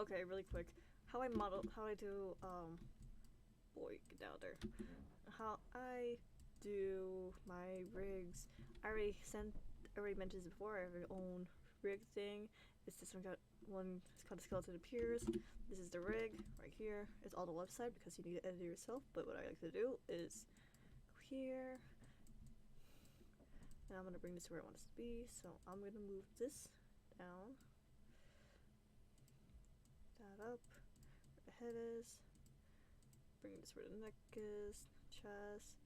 Okay, really quick. How I do, boy, get down there. How I do my rigs. I already mentioned this before. I have my own rig thing. It's this one, it's called the Skeleton Appears. This is the rig right here. It's on the left side because you need to edit it yourself. But what I like to do is go here. And I'm gonna bring this where I want this to be. So I'm gonna move this down. That up. Where the head is. Bring this where the neck is. Chest.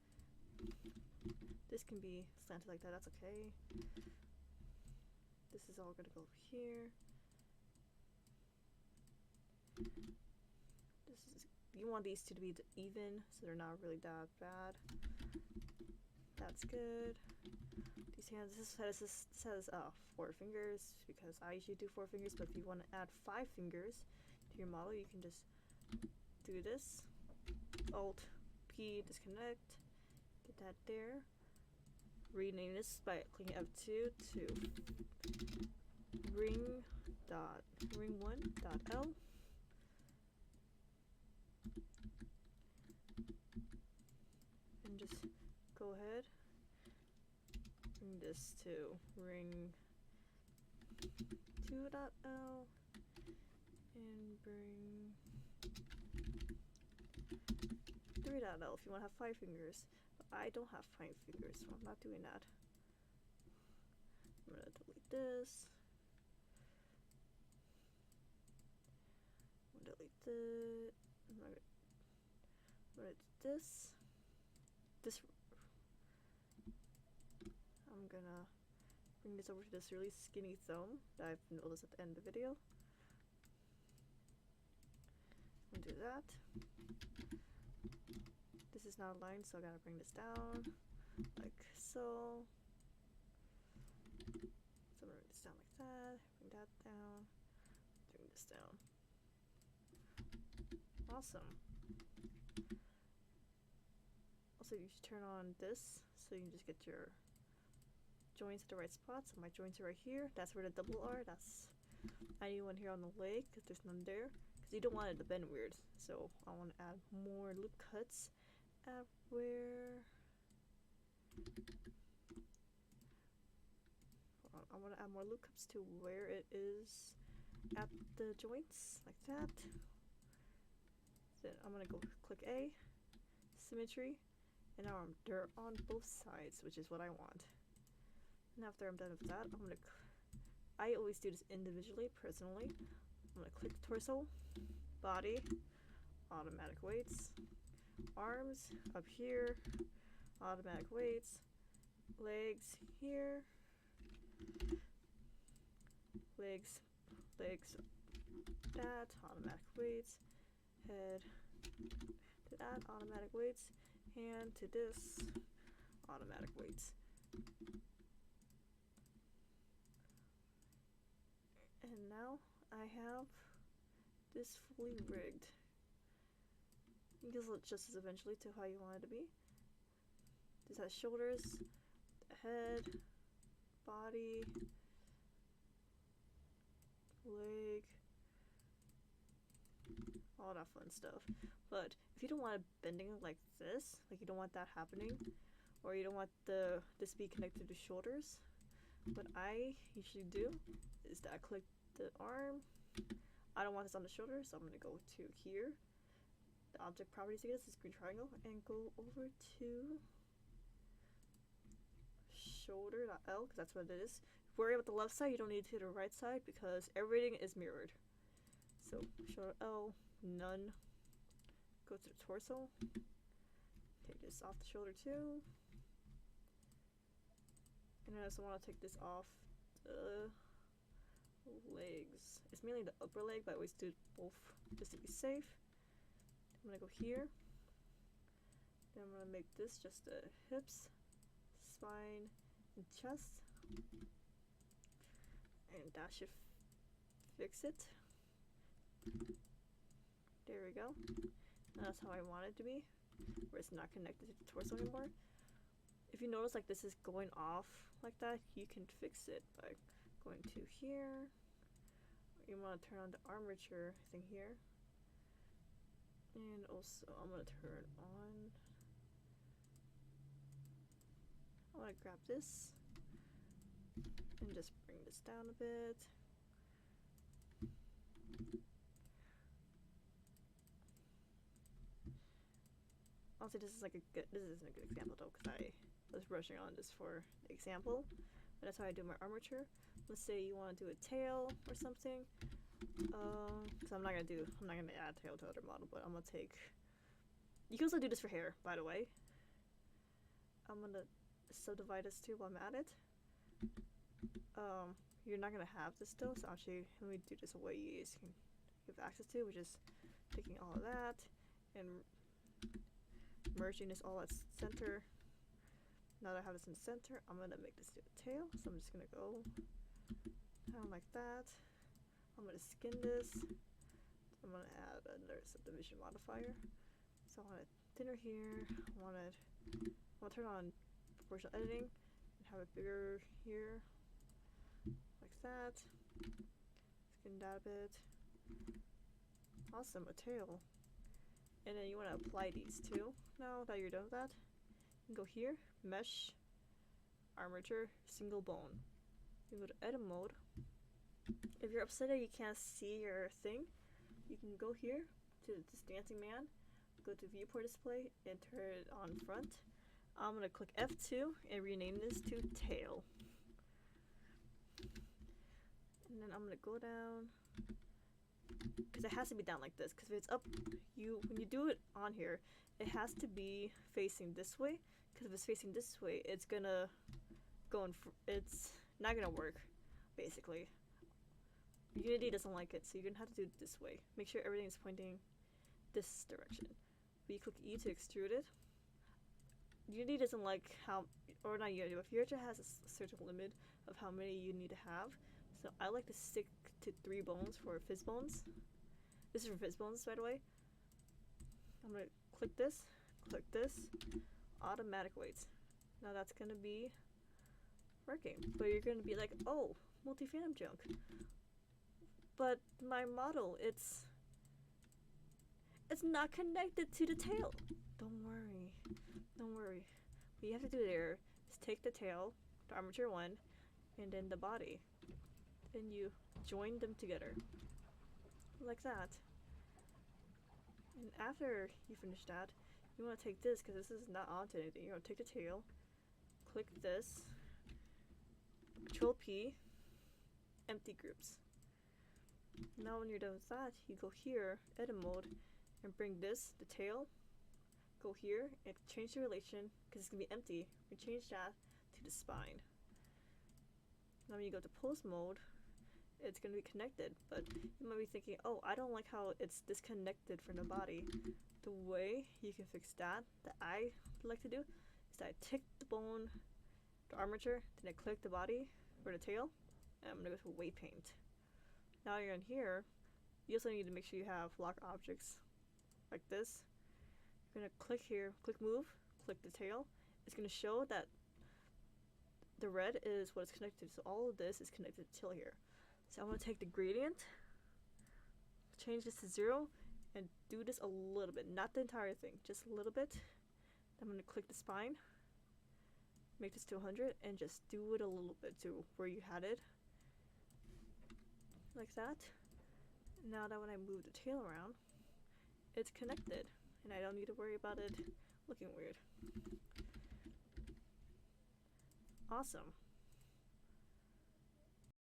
This can be slanted like that, that's okay. This is all gonna go over here. You want these two to be even, so they're not really that bad. That's good. These hands, this has 4 fingers, because I usually do 4 fingers, but if you want to add 5 fingers to your model, you can just do this. Alt P, disconnect, get that there. Rename this by clicking F2 to ring1.L. And just go ahead, bring this to ring2.L and bring 3.L if you want to have 5 fingers. I don't have 5 fingers, so I'm not doing that. I'm gonna delete this. I'm gonna delete it. I'm gonna do this. I'm gonna bring this over to this really skinny thumb that I've noticed at the end of the video. I'm gonna do that. This is not aligned, so I gotta bring this down, like so. So I'm gonna bring this down like that, bring that down, bring this down. Awesome. Also, you should turn on this, so you can just get your joints at the right spot. So my joints are right here, that's where the double are. That's, I need one here on the leg, because there's none there. Because you don't want it to bend weird, so I want to add more loop cuts at where I want to add more loop cuts to where it is at the joints, like that. Then I'm gonna go click A, symmetry, and now they're on both sides, which is what I want. And after I'm done with that, I always do this individually, personally. I'm gonna click torso, body, automatic weights, arms up here, automatic weights, legs here, legs, that, automatic weights, head to that, automatic weights, hand to this, automatic weights. And now I have this fully rigged. You can adjust this eventually to how you want it to be. This has shoulders, head, body, leg, all that fun stuff. But if you don't want it bending like this, like you don't want that happening, or you don't want this to be connected to shoulders, what I usually do is that I click the arm. I don't want this on the shoulder, so I'm gonna go to here, the object properties again, this is green triangle, and go over to shoulder.L, because that's what it is. Worry about the left side, you don't need to do the right side because everything is mirrored. So shoulder L, none. Go to the torso. Take this off the shoulder too. And I also want to take this off the legs. It's mainly the upper leg, but I always do both just to be safe. I'm gonna go here. Then I'm gonna make this just the hips, spine, and chest. And that should fix it. There we go. That's how I want it to be, where it's not connected to the torso anymore. If you notice like this is going off like that, you can fix it by going to here, you want to turn on the armature thing here. And also, I'm going to turn on... I want to grab this and just bring this down a bit. Honestly, this isn't a good example though, because I was rushing on this for the example. But that's how I do my armature. Let's say you want to do a tail or something. Because I'm not gonna add tail to other model, but I'm gonna take. You can also do this for hair, by the way. I'm gonna subdivide this too while I'm at it. You're not gonna have this still, so actually let me do this a way you guys can have access to, which is taking all of that and merging this all at center. Now that I have this in the center, I'm gonna make this do a tail, so I'm just gonna go kind of like that. I'm gonna skin this. I'm gonna add another subdivision modifier. So I want it thinner here. I want to turn on proportional editing and have it bigger here, like that. Skin that a bit. Awesome, a tail. And then you want to apply these too. Now that you're done with that, you can go here, mesh, armature, single bone. You go to edit mode. If you're upset that you can't see your thing, you can go here to this dancing man, go to viewport display, and turn it on front. I'm gonna click F2 and rename this to tail. And then I'm gonna go down, because it has to be down like this, because if it's up, when you do it on here, it has to be facing this way, because if it's facing this way, it's gonna go it's not gonna work, basically. Unity doesn't like it, so you're gonna have to do it this way. Make sure everything is pointing this direction. But you click E to extrude it. Unity doesn't like or not Unity, but Future has a certain limit of how many you need to have. So I like to stick to 3 bones for fizz bones. This is for fizz bones, by the way. I'm gonna click this, automatic weights. Now that's gonna be working, but you're gonna be like, oh, multi-phantom junk. But my model, it's not connected to the tail. Don't worry. What you have to do there is take the tail, the armature one, and then the body. Then you join them together. Like that. And after you finish that, you want to take this, because this is not onto anything. You're going to take the tail, click this, Control P, empty groups. Now when you're done with that, you go here, edit mode, and bring this, the tail, go here, and change the relation, because it's going to be empty. We change that to the spine. Now when you go to pose mode, it's going to be connected, but you might be thinking, oh, I don't like how it's disconnected from the body. The way you can fix that I like to do, is that I tick the bone, the armature, then I click the body, or the tail, and I'm going to go to weight paint. Now you're in here, you also need to make sure you have lock objects like this. You're going to click here, click move, click the tail. It's going to show that the red is what it's connected to, so all of this is connected till here. So I'm going to take the gradient, change this to 0, and do this a little bit, not the entire thing, just a little bit. I'm going to click the spine, make this to 100, and just do it a little bit to where you had it. Like that. Now that when I move the tail around, it's connected, and I don't need to worry about it looking weird. Awesome.